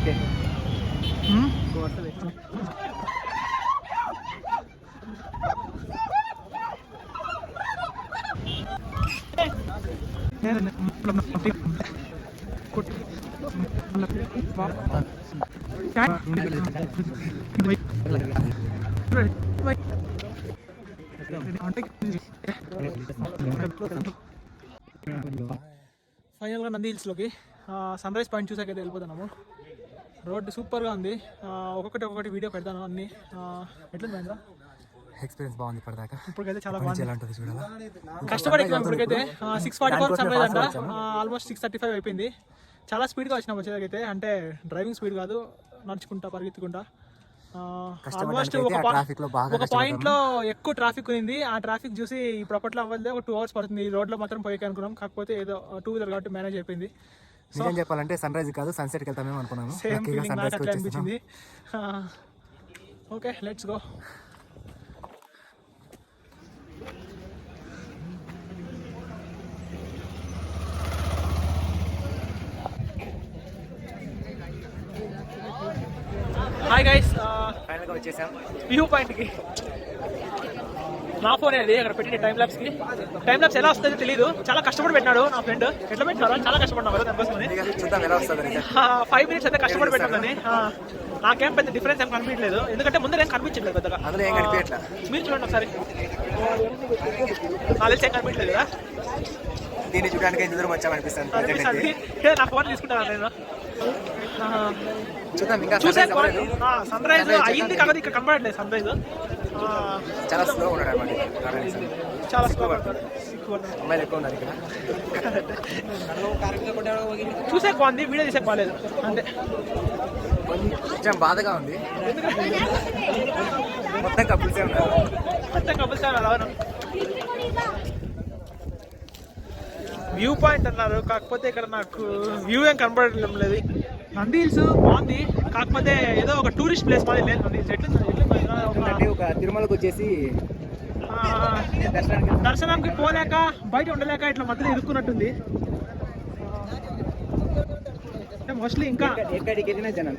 Okay ఫైనల్గా నంది హిల్స్లోకి sunrise point చూసాకైతే వెళ్ళిపోతున్నాము. రోడ్డు సూపర్గా ఉంది. ఒక్కొక్కటి వీడియో పెడతాను అన్ని. ఎట్లా మహేంద్ర ఎక్స్పీరియన్స్ బాగుంది ఇప్పటికైతే చాలా బాగుంది. కష్టపడి ఇప్పటికైతే 6:44 సన్ రైజ్ అంట. ఆల్మోస్ట్ 6:35 అయిపోయింది. చాలా స్పీడ్గా వచ్చినాం వచ్చేదాకైతే. అంటే డ్రైవింగ్ స్పీడ్ కాదు, నడుచుకుంటా పరిగెత్తుకుంటా. ఆల్మోస్ట్ ఒక పాయింట్ లో ఎక్కువ ట్రాఫిక్ ఉంది. ఆ ట్రాఫిక్ చూసి ఇప్పుడు అప్పట్లో అవ్వలేదు, ఒక 2 hours పడుతుంది ఈ రోడ్ లో మాత్రం పోయి అనుకున్నాం. కాకపోతే ఏదో 2 wheeler కాబట్టి మేనేజ్ అయిపోయింది. నిజం చెప్పాలంటే సన్ రైజ్ కాదు సన్సెట్ కి వెళ్తామేమో అనుకున్నాను. సేమ్ ఫీలింగ్ నాకు అట్లా అనిపించింది. Okay let's go. Hi guys, final గా వచ్చేసాం వ్యూ పాయింట్ కి. నా ఫోన్ అది అక్కడ పెట్టిన టైం ల్యాబ్స్ కి. టైం ల్యాబ్స్ ఎలా వస్తుందో తెలియదు, చాలా కష్టపడి పెట్టినాడు నా ఫ్రెండ్. ఎట్లా పెట్టినారా, చాలా కష్టపడినా దానికోసమని. 5 minutes అయితే కష్టపడి పెట్టాలని. నాకేం పెద్ద డిఫరెన్స్ ఏం కనిపించలేదు, ఎందుకంటే ముందర ఏం కనిపించట్లేదు పెద్దగా. మీరు చూడండి ఒకసారి, నాలెడ్జ్ ఏం కనిపించలేదు కదా. దీన్ని చూడడానికి ఎంత దూరం వచ్చామనిపిస్తుంది. నా ఫోన్ తీసుకుంటాను నేను. చూసాను సన్ రైజ్ అయ్యింది కాబట్టి ఇక్కడ కనబడట్లేదు. సన్ రైజ్ చాలా స్లో ఉన్నాడు, చాలా స్లో పడతాడు. అమ్మాయిలు ఎక్కువ ఉన్నారు ఇక్కడ. చూసే బాగుంది, వీడియో తీసే బాగాలేదు అంతే. కొంచెం బాధగా ఉంది, మొత్తం కపుల్సే ఉన్నారు. అవును. వ్యూ పాయింట్ అన్నారు, కాకపోతే ఇక్కడ నాకు వ్యూ ఏం కనబడడం లేదు. నంది హిల్స్ బాగుంది, కాకపోతే ఏదో ఒక టూరిస్ట్ ప్లేస్ మాది లేదు. నంది హిల్స్ ఒక తిరుమలకు వచ్చేసి దర్శనానికి పోలేక బయట ఉండలేక ఇట్లా మధ్యలో ఇరుక్కున్నట్టుంది మోస్ట్లీ. ఇంకా ఎక్కడికి వెళ్ళినా జనం,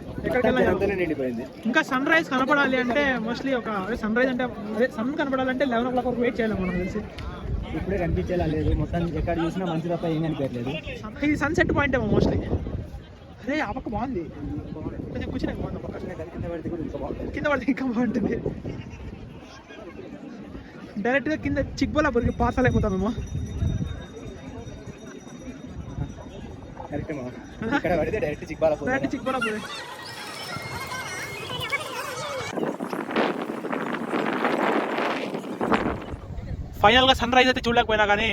నిండిపోయింది. ఇంకా సన్ రైజ్ కనపడాలి అంటే మోస్ట్లీ ఒక సన్ రైజ్ అంటే అదే సన్ కనపడాలంటే 11 o'clock వరకు వెయిట్ చేయాలి మనం తెలిసి. ఇప్పుడే కనిపించేలా లేదు, మొత్తం ఎక్కడ చూసినా మంచి తప్ప ఏం కనిపించట్లేదు. ఇది సన్సెట్ పాయింట్ ఏమో మోస్ట్లీ. అదే ఆ పక్క బాగుంది, కొంచెం కూర్చునే బాగుంది. కింద పడితే ఇంకా బాగుంటుంది. డైరెక్ట్గా కింద చిక్బల్లాపూర్కి పార్సల్ అయిపోతామేమో. డైరెక్ట్ చిక్బల్లాపూర్. ఫైనల్గా సన్ రైజ్ అయితే చూడలేకపోయినా కానీ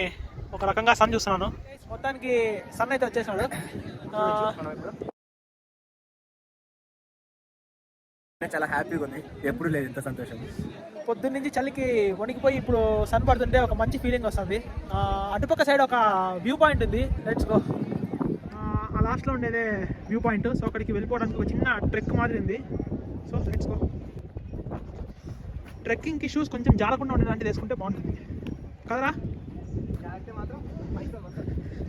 ఒక రకంగా సన్ చూస్తున్నాను. మొత్తానికి సన్ అయితే వచ్చేసినాడు. చాలా హ్యాపీగా ఉంది, ఎప్పుడు లేదు ఇంత సంతోషం. పొద్దున్న నుంచి చలికి వణికిపోయి ఇప్పుడు సన్ పడుతుంటే ఒక మంచి ఫీలింగ్ వస్తుంది. అటుపక్క సైడ్ ఒక వ్యూ పాయింట్ ఉంది, లెట్స్ గో. ఆ లాస్ట్లో ఉండేదే వ్యూ పాయింట్. సో అక్కడికి వెళ్ళిపోవడానికి ఒక చిన్న ట్రెక్ మాదిరి ఉంది. So let's go. ట్రెక్కింగ్కి షూస్ కొంచెం జారకుండా ఉండేలాంటివి వేసుకుంటే బాగుంటుంది కదరా.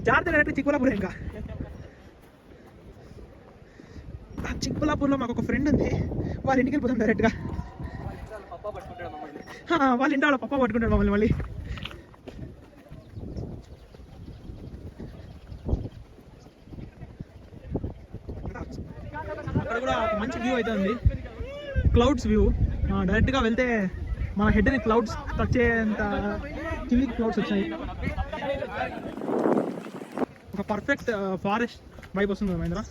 జాగ్రత్త డైరెక్ట్ చిక్బల్లాపూర్. ఇంకా చిక్బల్లాపూర్లో మాకు ఒక ఫ్రెండ్ ఉంది, వాళ్ళ ఇంటికి వెళ్ళిపోతాం డైరెక్ట్గా. వాళ్ళ ఇంటి వాళ్ళ పప్ప పట్టుకుంటాడు మమ్మల్ని మళ్ళీ. అక్కడ కూడా ఒక మంచి వ్యూ అయితే ఉంది, క్లౌడ్స్ వ్యూ. డైరెక్ట్గా వెళ్తే మన హెడ్ని క్లౌడ్స్ టచ్ అయ్యేంత కిందికి క్లౌడ్స్ వచ్చాయి. ఒక పర్ఫెక్ట్ ఫారెస్ట్ వైబ్ వస్తుంది కదా మహేంద్ర,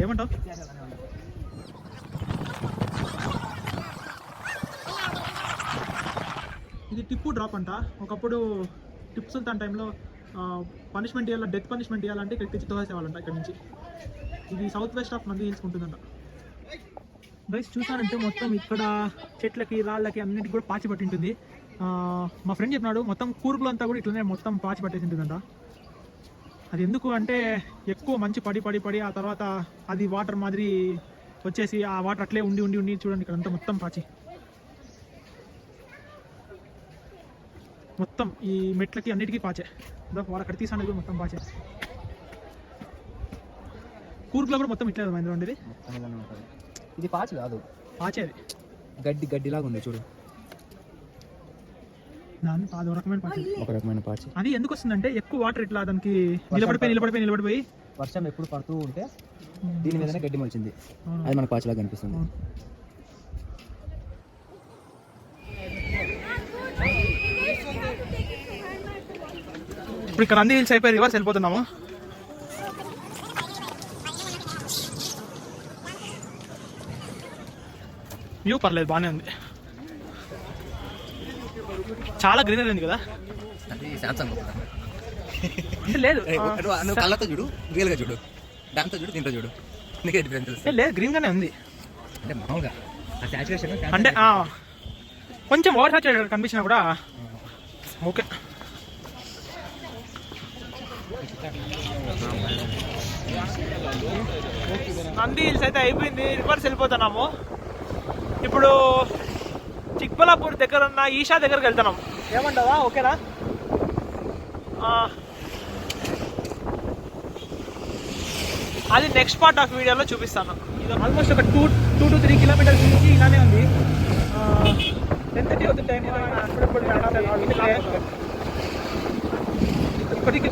ఏమంటావు? ఇది టిప్పు డ్రాప్ అంట. ఒకప్పుడు టిప్పు సుల్తాన్ టైంలో పనిష్మెంట్ ఇవ్వాలి, డెత్ పనిష్మెంట్ ఇవ్వాలంటే ఇక్కడికి తెచ్చి తోసేవాళ్ళంట ఇక్కడ నుంచి. ఇది south west of Nandi hills ఉంటుందంట. గైస్ చూసానంటే మొత్తం ఇక్కడ చెట్లకి రాళ్ళకి అన్నిటికి కూడా పాచి పట్టి ఉంటుంది. మా ఫ్రెండ్ చెప్పినాడు మొత్తం కూర్గులు అంతా కూడా ఇట్లనే మొత్తం పాచి పట్టేసి ఉంటుందంట. అది ఎందుకు అంటే ఎక్కువ మంచి పడి ఆ తర్వాత అది వాటర్ మాదిరి వచ్చేసి ఆ వాటర్ అట్లే ఉండి చూడండి ఇక్కడ అంతా మొత్తం పాచి. మొత్తం ఈ మెట్లకి అన్నిటికీ పాచే. వాడు అక్కడ తీసాను మొత్తం పాచే. కూర్పులో కూడా మొత్తం ఇట్లేదు మహేంద్ర ఉండేది. మొత్తం ఇలానే ఉంటుంది. ఇది పాచి కాదు, పాచేది గడ్డి గడ్డిలాగా ఉంది చూడు. దాన్ని అదో రకమైన పాచి. ఒక రకమైన పాచి. అది ఎందుకు వస్తుందంటే ఎక్కువ వాటర్ ఇట్లా దానికి నిలబడిపోయి వర్షం ఎప్పుడు పడుతూ ఉంటే దీని మీదనే గడ్డి మొలిచింది, అవును. అది మనకు పాచిలాగా కనిపిస్తుంది. అవును. ఇప్పుడు ఇక్కడ నంది హిల్స్ అయిపోయి రివర్స్ వెళ్ళిపోతున్నాము. వ్యూ పర్లేదు, బాగానే ఉంది, చాలా గ్రీనరీ ఉంది కదా. అంటే లేదు కళ్ళతో చూడు, రియల్ గా చూడు, దాంతో చూడు, దీంతో చూడు, నీకే డిఫరెన్స్ తెలుస్తుంది. లేదు గ్రీన్ గానే ఉంది. అంటే మామూలుగా ఆ సాచురేషన్ అంటే కొంచెం ఓవర్ సాచురేటెడ్ కనిపించినా కూడా ఓకే. నంది హిల్స్ అయితే అయిపోయింది, రివర్స్ వెళ్ళిపోతున్నాము. ఇప్పుడు చిక్బలాపూర్ దగ్గర ఉన్న ఈషా దగ్గరికి వెళ్తున్నాం. ఏమంటావా? ఓకేనా? అది నెక్స్ట్ పార్ట్ ఆఫ్ వీడియోలో చూపిస్తాను. ఇది ఆల్మోస్ట్ ఒక 2 to 3 కిలోమీటర్స్ నుంచి ఇలానే ఉంది. 10:30 అవుతుంది టైం. ఇప్పటికి